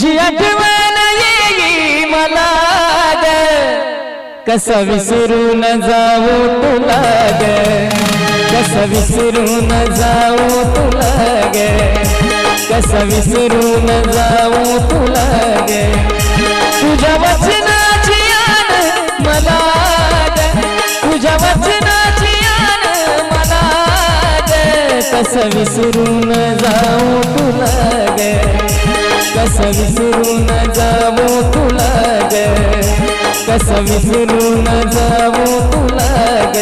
तुझी आठवण येई मला ग, कसा विसरून जाऊ तुला ग, कसा विसरून जाऊ तुला ग, कसा विसरून जाऊ तुला ग, तुझ्या वचनाची आण मला ग, तुझ्या वचनाची आण मला ग, कसा विसरून जाऊ तुला ग, कसा विसरून जाऊ तुला ग, कसा विसरून जाऊ तुला ग.